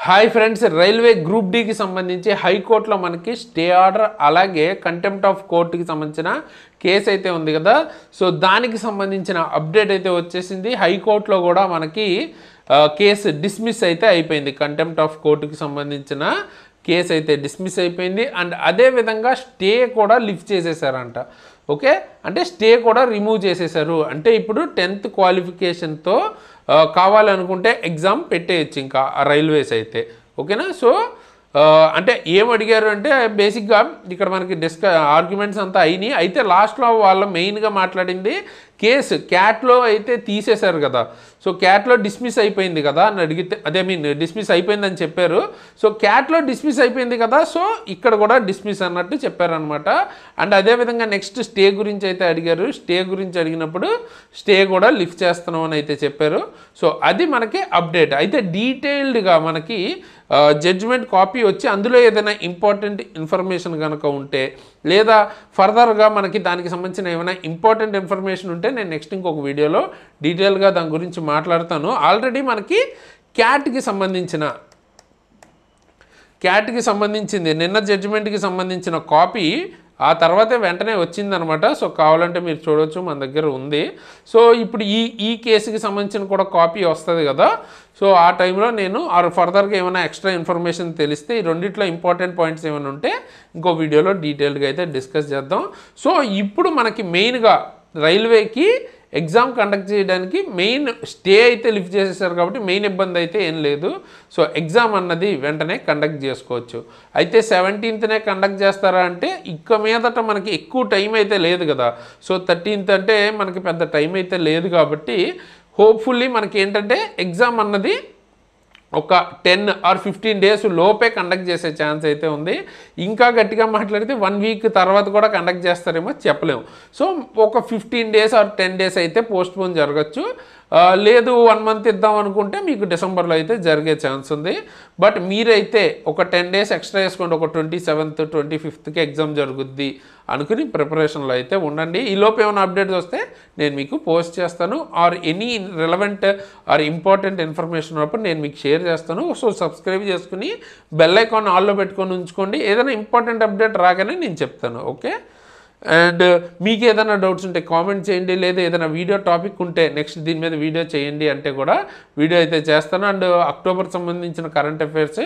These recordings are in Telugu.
హాయ్ ఫ్రెండ్స్, రైల్వే గ్రూప్ డీకి సంబంధించి హైకోర్టులో మనకి స్టే ఆర్డర్ అలాగే కంటెంప్ట్ ఆఫ్ కోర్టుకి సంబంధించిన కేసు అయితే ఉంది కదా. సో దానికి సంబంధించిన అప్డేట్ అయితే వచ్చేసింది. హైకోర్టులో కూడా మనకి కేసు డిస్మిస్ అయితే అయిపోయింది. కంటెంప్ట్ ఆఫ్ కోర్టుకి సంబంధించిన కేసు అయితే డిస్మిస్ అయిపోయింది. అండ్ అదేవిధంగా స్టే కూడా లిఫ్ట్ చేసేసారంట. ఓకే, అంటే స్టే కూడా రిమూవ్ చేసేసారు. అంటే ఇప్పుడు 10th క్వాలిఫికేషన్తో కావాలనుకుంటే ఎగ్జామ్ పెట్టేయచ్చు ఇంకా రైల్వేస్ అయితే. ఓకేనా. సో అంటే ఏం అడిగారు అంటే బేసిక్గా ఇక్కడ మనకి ఆర్గ్యుమెంట్స్ అంతా అయినాయి. అయితే లాస్ట్లో వాళ్ళు మెయిన్గా మాట్లాడింది కేసు క్యాట్లో అయితే తీసేశారు కదా. సో క్యాట్లో డిస్మిస్ అయిపోయింది కదా అని అడిగితే, డిస్మిస్ అయిపోయిందని చెప్పారు. సో క్యాట్లో డిస్మిస్ అయిపోయింది కదా, సో ఇక్కడ కూడా డిస్మిస్ అన్నట్టు చెప్పారనమాట. అండ్ అదేవిధంగా నెక్స్ట్ స్టే గురించి అయితే అడిగారు. స్టే గురించి అడిగినప్పుడు స్టే కూడా లిఫ్ట్ చేస్తున్నాం అని అయితే చెప్పారు. సో అది మనకి అప్డేట్. అయితే డీటెయిల్డ్గా మనకి జడ్జిమెంట్ కాపీ వచ్చి అందులో ఏదైనా ఇంపార్టెంట్ ఇన్ఫర్మేషన్ కనుక ఉంటే లేదా ఫర్దర్గా మనకి దానికి సంబంధించిన ఏమైనా ఇంపార్టెంట్ ఇన్ఫర్మేషన్ ఉంటే నేను నెక్స్ట్ ఇంకొక వీడియోలో డీటెయిల్గా దాని గురించి మాట్లాడతాను. ఆల్రెడీ మనకి క్యాట్కి సంబంధించింది నిన్న జడ్జిమెంట్కి సంబంధించిన కాపీ ఆ తర్వాతే వెంటనే వచ్చిందనమాట. సో కావాలంటే మీరు చూడవచ్చు, మన దగ్గర ఉంది. సో ఇప్పుడు ఈ కేసుకి సంబంధించిన కూడా కాపీ వస్తుంది కదా. సో ఆ టైంలో నేను ఫర్దర్గా ఏమైనా ఎక్స్ట్రా ఇన్ఫర్మేషన్ తెలిస్తే ఈ రెండిట్లో ఇంపార్టెంట్ పాయింట్స్ ఏమైనా ఉంటే ఇంకో వీడియోలో డీటెయిల్గా అయితే డిస్కస్ చేద్దాం. సో ఇప్పుడు మనకి మెయిన్గా రైల్వేకి ఎగ్జామ్ కండక్ట్ చేయడానికి మెయిన్ స్టే అయితే లిఫ్ట్ చేసేసారు కాబట్టి మెయిన్ ఇబ్బంది అయితే ఏం లేదు. సో ఎగ్జామ్ అన్నది వెంటనే కండక్ట్ చేసుకోవచ్చు. అయితే 17th కండక్ట్ చేస్తారా అంటే ఇక మీదట మనకి ఎక్కువ టైం అయితే లేదు కదా. సో 13th అంటే మనకి పెద్ద టైం అయితే లేదు కాబట్టి హోప్ఫుల్లీ మనకి ఏంటంటే ఎగ్జామ్ అన్నది ఒక 10 or 15 days లోపే కండక్ట్ చేసే ఛాన్స్ అయితే ఉంది. ఇంకా గట్టిగా మాట్లాడితే 1 week తర్వాత కూడా కండక్ట్ చేస్తారేమో చెప్పలేము. సో ఒక 15 days or 10 days అయితే పోస్ట్పోన్ జరగచ్చు. లేదు 1 month ఇద్దాం అనుకుంటే మీకు డిసెంబర్లో అయితే జరిగే ఛాన్స్ ఉంది. బట్ మీరైతే ఒక 10 days ఎక్స్ట్రా వేసుకోండి. ఒక 27th 25th ఎగ్జామ్ జరుగుద్ది అనుకుని ప్రిపరేషన్లో అయితే ఉండండి. ఈ లోపు ఏమైనా అప్డేట్స్ వస్తే నేను మీకు పోస్ట్ చేస్తాను. Or any relevant or important information ఉన్నప్పుడు నేను మీకు షేర్ చేస్తాను. సో సబ్స్క్రైబ్ చేసుకుని బెల్ ఐకాన్ ఆల్లో పెట్టుకొని ఉంచుకోండి. ఏదైనా ఇంపార్టెంట్ అప్డేట్ రాగానే నేను చెప్తాను. ఓకే. అండ్ మీకు ఏదైనా డౌట్స్ ఉంటే కామెంట్ చేయండి, లేదా ఏదైనా వీడియో టాపిక్ ఉంటే నెక్స్ట్ దీని మీద వీడియో చేయండి అంటే కూడా వీడియో అయితే చేస్తాను. అండ్ అక్టోబర్ సంబంధించిన కరెంట్ అఫైర్స్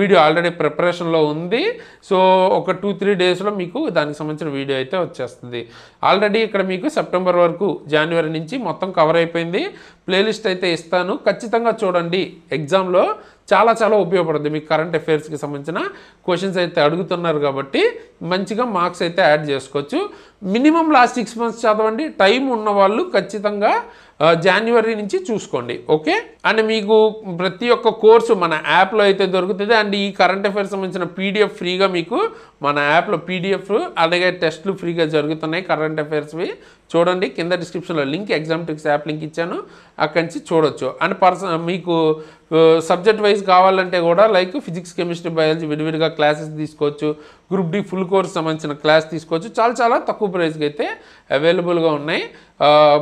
వీడియో ఆల్రెడీ ప్రిపరేషన్లో ఉంది. సో ఒక 2-3 డేస్లో మీకు దానికి సంబంధించిన వీడియో అయితే వచ్చేస్తుంది. ఆల్రెడీ ఇక్కడ మీకు సెప్టెంబర్ వరకు జనవరి నుంచి మొత్తం కవర్ అయిపోయింది. ప్లేలిస్ట్ అయితే ఇస్తాను, ఖచ్చితంగా చూడండి. ఎగ్జామ్లో చాలా ఉపయోగపడుతుంది. మీకు కరెంట్ అఫైర్స్కి సంబంధించిన క్వశ్చన్స్ అయితే అడుగుతున్నారు కాబట్టి మంచిగా మార్క్స్ అయితే యాడ్ చేసుకోవచ్చు. మినిమం లాస్ట్ 6 months చదవండి. టైం ఉన్న వాళ్ళు ఖచ్చితంగా జనవరి నుంచి చూసుకోండి. ఓకే. అండ్ మీకు ప్రతి ఒక్క కోర్సు మన యాప్లో అయితే దొరుకుతుంది. అండ్ ఈ కరెంట్ అఫైర్స్ సంబంధించిన PDF ఫ్రీగా మీకు మన యాప్లో PDF అలాగే టెస్ట్లు ఫ్రీగా జరుగుతున్నాయి. కరెంట్ అఫైర్స్వి చూడండి. కింద డిస్క్రిప్షన్లో link exam tricks app link ఇచ్చాను, అక్కడి నుంచి చూడొచ్చు. అండ్ మీకు సబ్జెక్ట్ వైజ్ కావాలంటే కూడా లైక్ ఫిజిక్స్ కెమిస్ట్రీ బయాలజీ విడివిడిగా క్లాసెస్ తీసుకోవచ్చు. గ్రూప్ డి ఫుల్ కోర్స్ సంబంధించిన క్లాస్ తీసుకోవచ్చు. చాలా తక్కువ ప్రైస్కి అయితే అవైలబుల్గా ఉన్నాయి.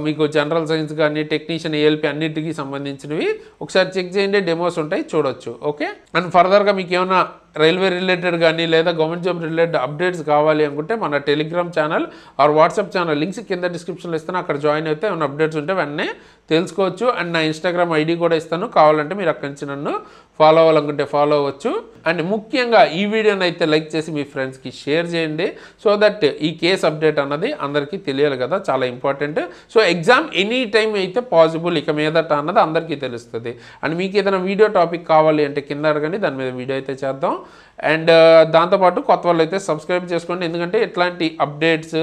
మీకు జనరల్ సైన్స్ కానీ టెక్నీషియన్ ALP అన్నిటికీ సంబంధించినవి ఒకసారి చెక్ చేయండి. డెమోస్ ఉంటాయి, చూడొచ్చు. ఓకే. అండ్ ఫర్దర్గా మీకు ఏమైనా రైల్వే రిలేటెడ్ కానీ లేదా గవర్నమెంట్ జాబ్ రిలేటెడ్ అప్డేట్స్ కావాలి అనుకుంటే మన Telegram channel or WhatsApp channel links కింద డిస్క్రిప్షన్లో ఇస్తాను. అక్కడ జాయిన్ అయితే ఏమైనా అప్డేట్స్ ఉంటే వెంటనే తెలుసుకోవచ్చు. అండ్ నా ఇన్స్టాగ్రామ్ ID కూడా ఇస్తాను, కావాలంటే మీరు అక్కడి నుంచి నన్ను ఫాలో అవ్వాలనుకుంటే ఫాలో అవ్వచ్చు. అండ్ ముఖ్యంగా ఈ వీడియోని అయితే లైక్ చేసి మీ ఫ్రెండ్స్కి షేర్ చేయండి. సో దట్ ఈ కేస్ అప్డేట్ అన్నది అందరికీ తెలియాలి కదా, చాలా important. So exam any time అయితే పాసిబుల్ ఇక మీదట అన్నది అందరికీ తెలుస్తుంది. అండ్ మీకు ఏదైనా వీడియో టాపిక్ కావాలి అంటే కింద అడగండి, దాని మీద వీడియో అయితే చేద్దాం. అండ్ దాంతోపాటు కొత్త వాళ్ళు అయితే సబ్స్క్రైబ్ చేసుకోండి, ఎందుకంటే ఇట్లాంటి అప్డేట్స్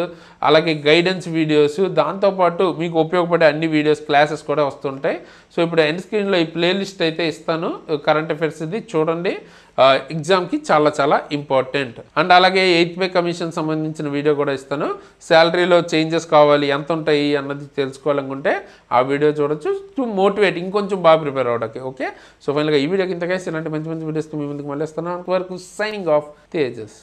అలాగే గైడెన్స్ వీడియోస్ దాంతోపాటు మీకు ఉపయోగపడే అన్ని వీడియోస్ క్లాసెస్ కూడా వస్తుంటాయి. సో ఇప్పుడు ఎండ్ స్క్రీన్లో ఈ ప్లేలిస్ట్ అయితే ఇస్తాను, కరెంట్ అఫైర్స్ ఇది చూడండి. ఎగ్జామ్కి చాలా ఇంపార్టెంట్. అండ్ అలాగే 8th పే కమిషన్ సంబంధించిన వీడియో కూడా ఇస్తాను. శాలరీలో చేంజెస్ కావాలి, ఎంత ఉంటాయి అన్నది తెలుసుకోవాలనుకుంటే ఆ వీడియో చూడొచ్చు. టు మోటివేట్ ఇంకొంచెం బాగా ప్రిపేర్ అవ్వడానికి. ఓకే. సో ఫైనల్గా ఈ వీడియోకి ఇంతకైతే ఇలాంటి మంచి వీడియోస్ మీ ముందుకు మళ్ళీ ఇస్తాను. అంతవరకు సైనింగ్ ఆఫ్ తేజస్.